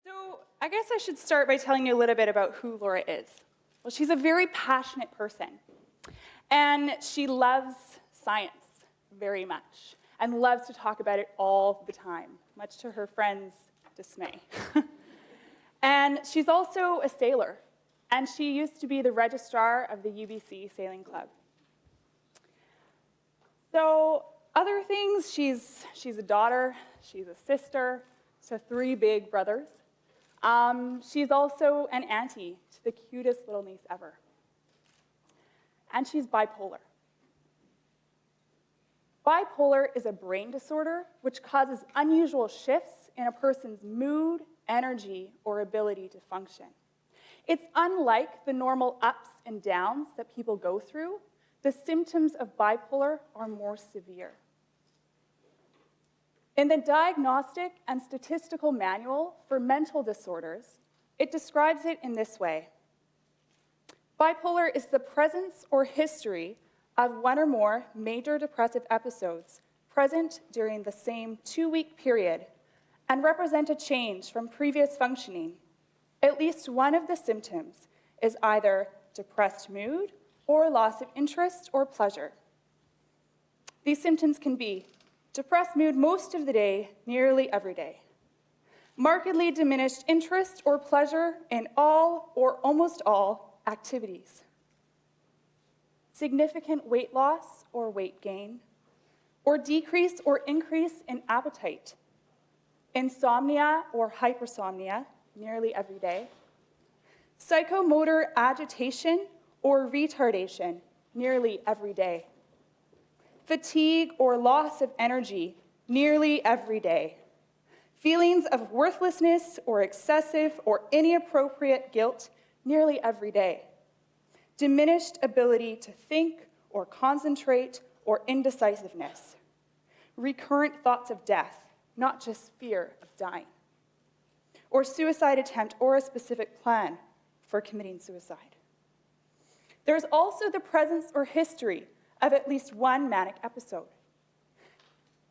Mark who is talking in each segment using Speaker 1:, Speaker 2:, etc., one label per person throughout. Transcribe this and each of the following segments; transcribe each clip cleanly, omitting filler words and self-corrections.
Speaker 1: So I guess I should start by telling you a little bit about who Laura is. Well, she's a very passionate person, and she loves science very much and loves to talk about it all the time, much to her friends' dismay. And she's also a sailor, and she used to be the registrar of the UBC Sailing Club. So other things, she's a daughter, she's a sister to 3 big brothers. She's also an auntie to the cutest little niece ever. And she's bipolar. Bipolar is a brain disorder which causes unusual shifts in a person's mood, energy, or ability to function. It's unlike the normal ups and downs that people go through. The symptoms of bipolar are more severe. In the Diagnostic and Statistical Manual for Mental Disorders, it describes it in this way. Bipolar is the presence or history of 1 or more major depressive episodes present during the same 2-week period and represent a change from previous functioning. At least one of the symptoms is either depressed mood or loss of interest or pleasure. These symptoms can be depressed mood most of the day, nearly every day. Markedly diminished interest or pleasure in all or almost all activities. Significant weight loss or weight gain, or decrease or increase in appetite. Insomnia or hypersomnia, nearly every day. Psychomotor agitation or retardation, nearly every day. Fatigue or loss of energy, nearly every day. Feelings of worthlessness or excessive or inappropriate guilt, nearly every day. Diminished ability to think or concentrate or indecisiveness. Recurrent thoughts of death, not just fear of dying. Or suicide attempt or a specific plan for committing suicide. There's also the presence or history of at least one manic episode.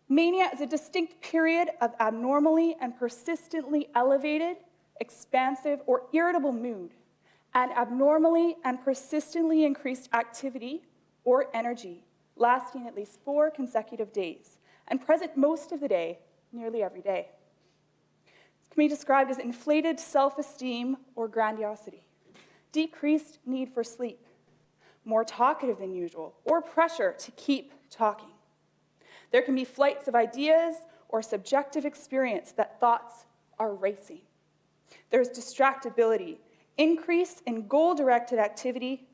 Speaker 1: Mania is a distinct period of abnormally and persistently elevated, expansive, or irritable mood, and abnormally and persistently increased activity or energy, lasting at least 4 consecutive days, and present most of the day, nearly every day. This can be described as inflated self-esteem or grandiosity, decreased need for sleep, more talkative than usual, or pressure to keep talking. There can be flights of ideas or subjective experience that thoughts are racing. There's distractibility, increase in goal-directed activity,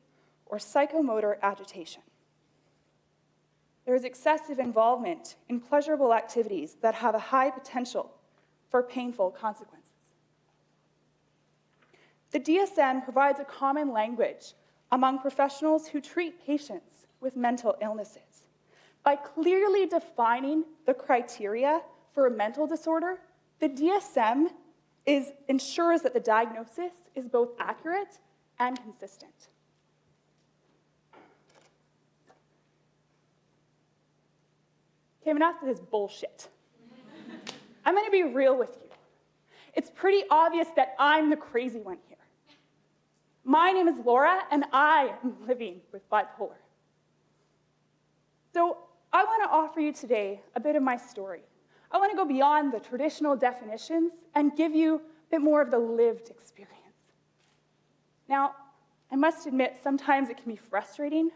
Speaker 1: or psychomotor agitation. There is excessive involvement in pleasurable activities that have a high potential for painful consequences. The DSM provides a common language among professionals who treat patients with mental illnesses. By clearly defining the criteria for a mental disorder, the DSM ensures that the diagnosis is both accurate and consistent. Okay, enough of this bullshit. I'm going to be real with you. It's pretty obvious that I'm the crazy one here. My name is Laura, and I am living with bipolar. So I want to offer you today a bit of my story. I want to go beyond the traditional definitions and give you a bit more of the lived experience. Now, I must admit, sometimes it can be frustrating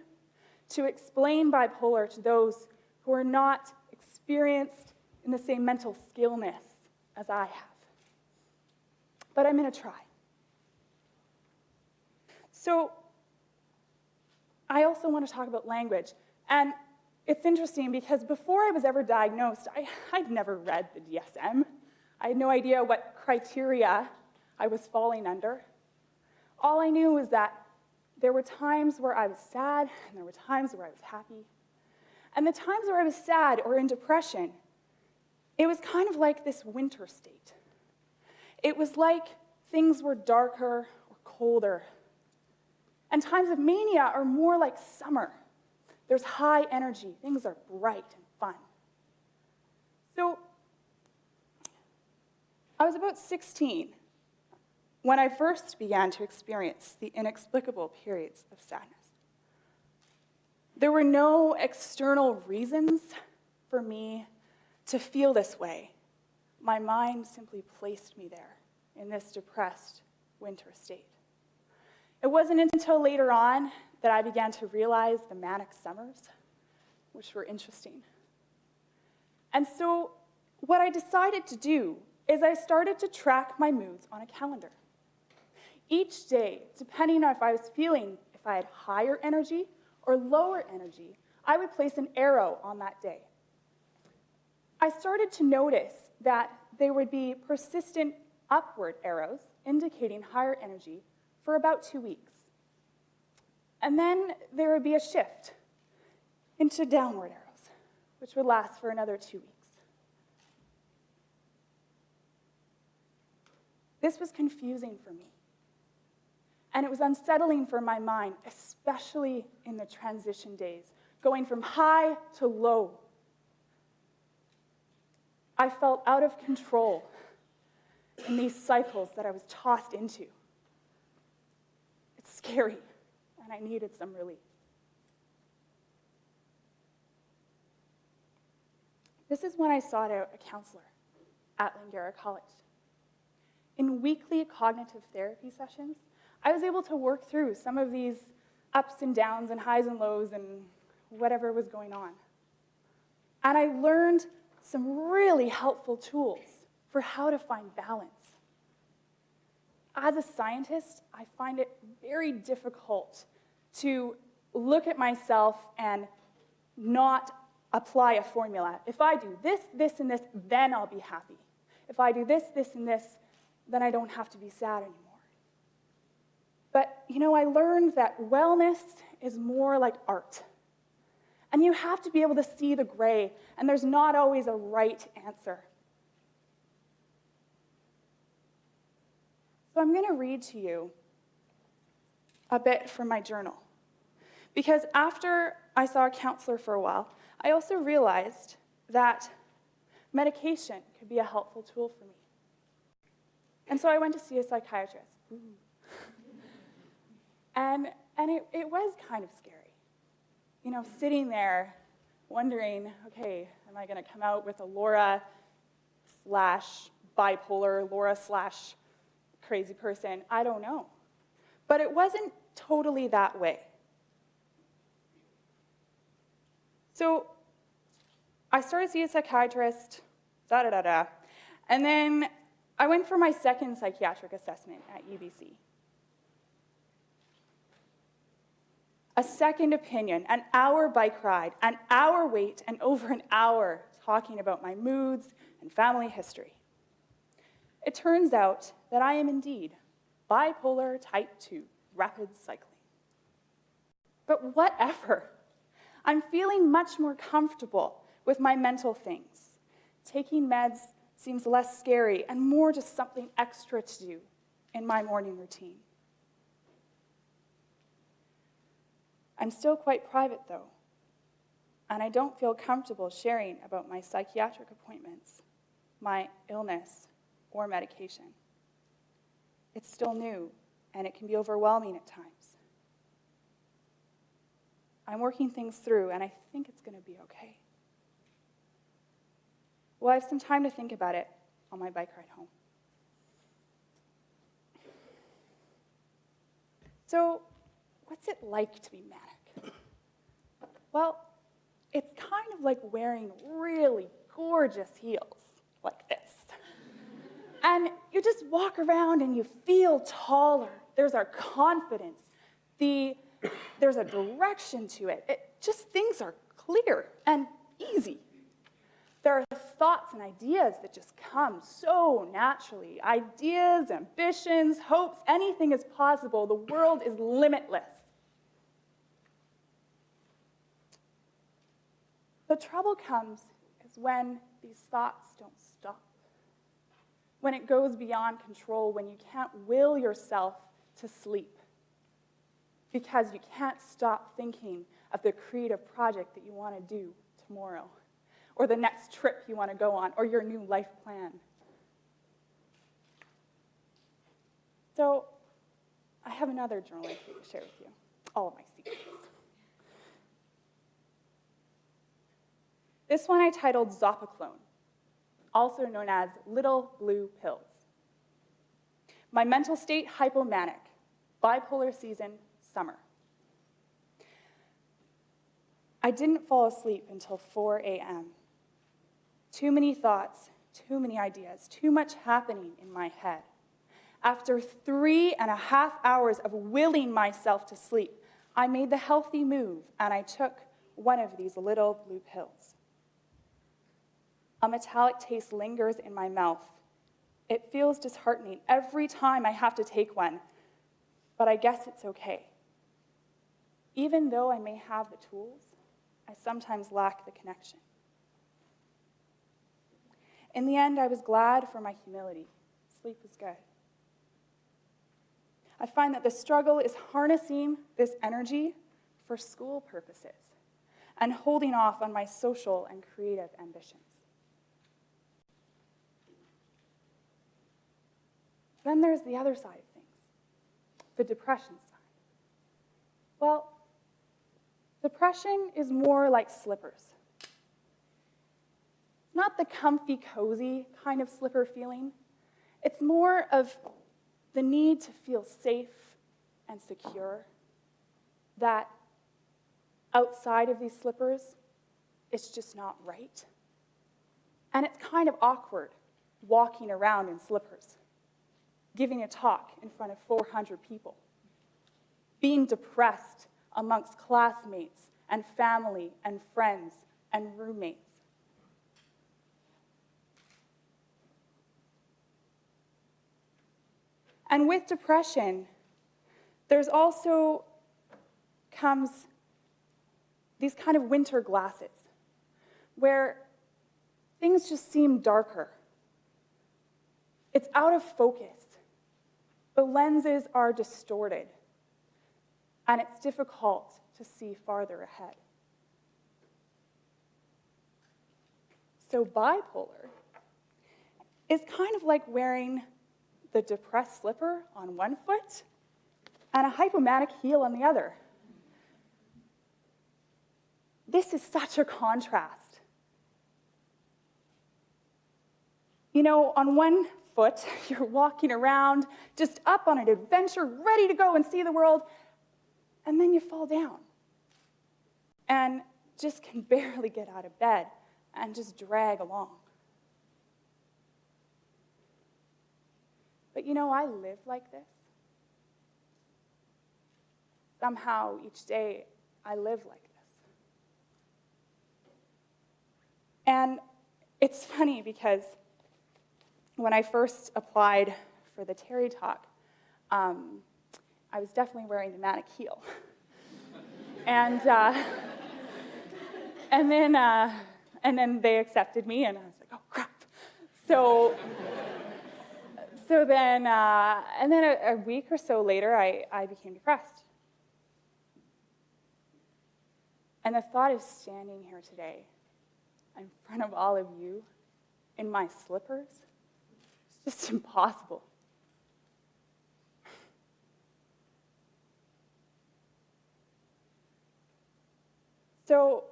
Speaker 1: to explain bipolar to those who are not experienced in the same mental skillness as I have. But I'm going to try. So I also want to talk about language. And it's interesting because before I was ever diagnosed, I'd never read the DSM. I had no idea what criteria I was falling under. All I knew was that there were times where I was sad, and there were times where I was happy. And the times where I was sad or in depression, it was kind of like this winter state. It was like things were darker or colder. And times of mania are more like summer. There's high energy, things are bright and fun. So I was about 16 when I first began to experience the inexplicable periods of sadness. There were no external reasons for me to feel this way. My mind simply placed me there in this depressed winter state. It wasn't until later on that I began to realize the manic summers, which were interesting. And so what I decided to do is I started to track my moods on a calendar. Each day, depending on if I was feeling, if I had higher energy or lower energy, I would place an arrow on that day. I started to notice that there would be persistent upward arrows indicating higher energy for about 2 weeks. And then there would be a shift into downward arrows, which would last for another 2 weeks. This was confusing for me. And it was unsettling for my mind, especially in the transition days, going from high to low. I felt out of control in these cycles that I was tossed into. It's scary, and I needed some relief. This is when I sought out a counselor at Langara College. In weekly cognitive therapy sessions, I was able to work through some of these ups and downs and highs and lows and whatever was going on. And I learned some really helpful tools for how to find balance. As a scientist, I find it very difficult to look at myself and not apply a formula. If I do this, this, and this, then I'll be happy. If I do this, this, and this, then I don't have to be sad anymore. But, I learned that wellness is more like art. And you have to be able to see the gray, and there's not always a right answer. So I'm going to read to you a bit from my journal. Because after I saw a counselor for a while, I also realized that medication could be a helpful tool for me. And so I went to see a psychiatrist. Ooh. And it was kind of scary. Sitting there wondering, okay, am I going to come out with a Laura / bipolar, Laura / crazy person? I don't know. But it wasn't totally that way. So I started to see a psychiatrist, and then I went for my second psychiatric assessment at UBC. A second opinion, an hour bike ride, an hour wait, and over an hour talking about my moods and family history. It turns out that I am indeed bipolar type II, rapid cycling. But whatever. I'm feeling much more comfortable with my mental things. Taking meds seems less scary and more just something extra to do in my morning routine. I'm still quite private, though, and I don't feel comfortable sharing about my psychiatric appointments, my illness, or medication. It's still new, and it can be overwhelming at times. I'm working things through, and I think it's going to be okay. Well, I have some time to think about it on my bike ride home. So, what's it like to be manic? Well, it's kind of like wearing really gorgeous heels, like this. And you just walk around and you feel taller. There's our confidence. There's a direction to it. Things are clear and easy. There are thoughts and ideas that just come so naturally. Ideas, ambitions, hopes, anything is possible. The world is limitless. The trouble comes is when these thoughts don't stop. When it goes beyond control, when you can't will yourself to sleep because you can't stop thinking of the creative project that you want to do tomorrow, or the next trip you want to go on, or your new life plan. So I have another journal entry to share with you, all of my secrets. This one I titled Zopiclone, also known as Little Blue Pills. My mental state, hypomanic. Bipolar season, summer. I didn't fall asleep until 4 a.m. Too many thoughts, too many ideas, too much happening in my head. After 3.5 hours of willing myself to sleep, I made the healthy move and I took one of these little blue pills. A metallic taste lingers in my mouth. It feels disheartening every time I have to take one, but I guess it's okay. Even though I may have the tools, I sometimes lack the connection. In the end, I was glad for my humility. Sleep was good. I find that the struggle is harnessing this energy for school purposes and holding off on my social and creative ambitions. Then there's the other side of things, the depression side. Well, depression is more like slippers. Not the comfy, cozy kind of slipper feeling. It's more of the need to feel safe and secure, that outside of these slippers, it's just not right. And it's kind of awkward walking around in slippers, giving a talk in front of 400 people, being depressed amongst classmates and family and friends and roommates. And with depression, there's also comes these kind of winter glasses where things just seem darker. It's out of focus. The lenses are distorted, and it's difficult to see farther ahead. So bipolar is kind of like wearing the depressed slipper on one foot and a hypomanic heel on the other. This is such a contrast. You know, on one foot, you're walking around, just up on an adventure, ready to go and see the world, and then you fall down and just can barely get out of bed and just drag along. But you know, I live like this. Somehow, each day, I live like this. And it's funny because when I first applied for the Terry Talk, I was definitely wearing the manic heel. And then they accepted me, and I was like, oh, crap. So then a week or so later, I became depressed. And the thought of standing here today in front of all of you in my slippers, it's just impossible. So,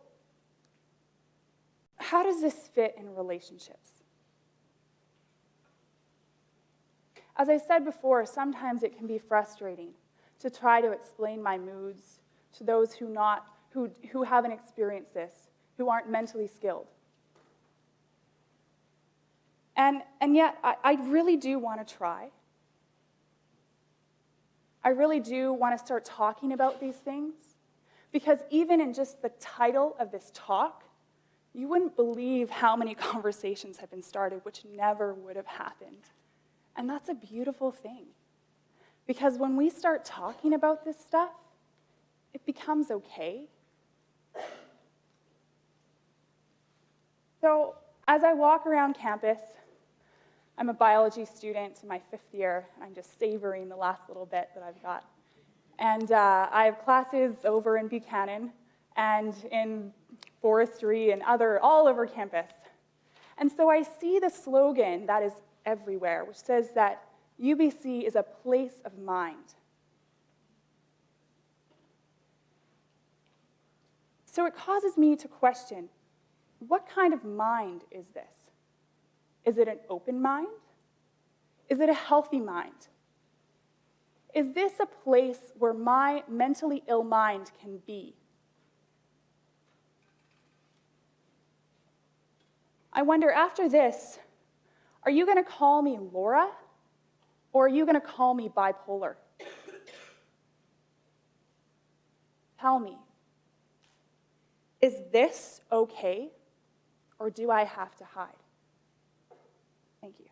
Speaker 1: how does this fit in relationships? As I said before, sometimes it can be frustrating to try to explain my moods to those who haven't experienced this, who aren't mentally skilled. And yet, I really do want to try. I really do want to start talking about these things, because even in just the title of this talk, you wouldn't believe how many conversations have been started which never would have happened. And that's a beautiful thing, because when we start talking about this stuff, it becomes okay. So as I walk around campus, I'm a biology student in my 5th year, and I'm just savoring the last little bit that I've got. And I have classes over in Buchanan and in forestry and all over campus. And so I see the slogan that is everywhere, which says that UBC is a place of mind. So it causes me to question, what kind of mind is this? Is it an open mind? Is it a healthy mind? Is this a place where my mentally ill mind can be? I wonder, after this, are you going to call me Laura, or are you going to call me bipolar? Tell me, is this okay, or do I have to hide? Thank you.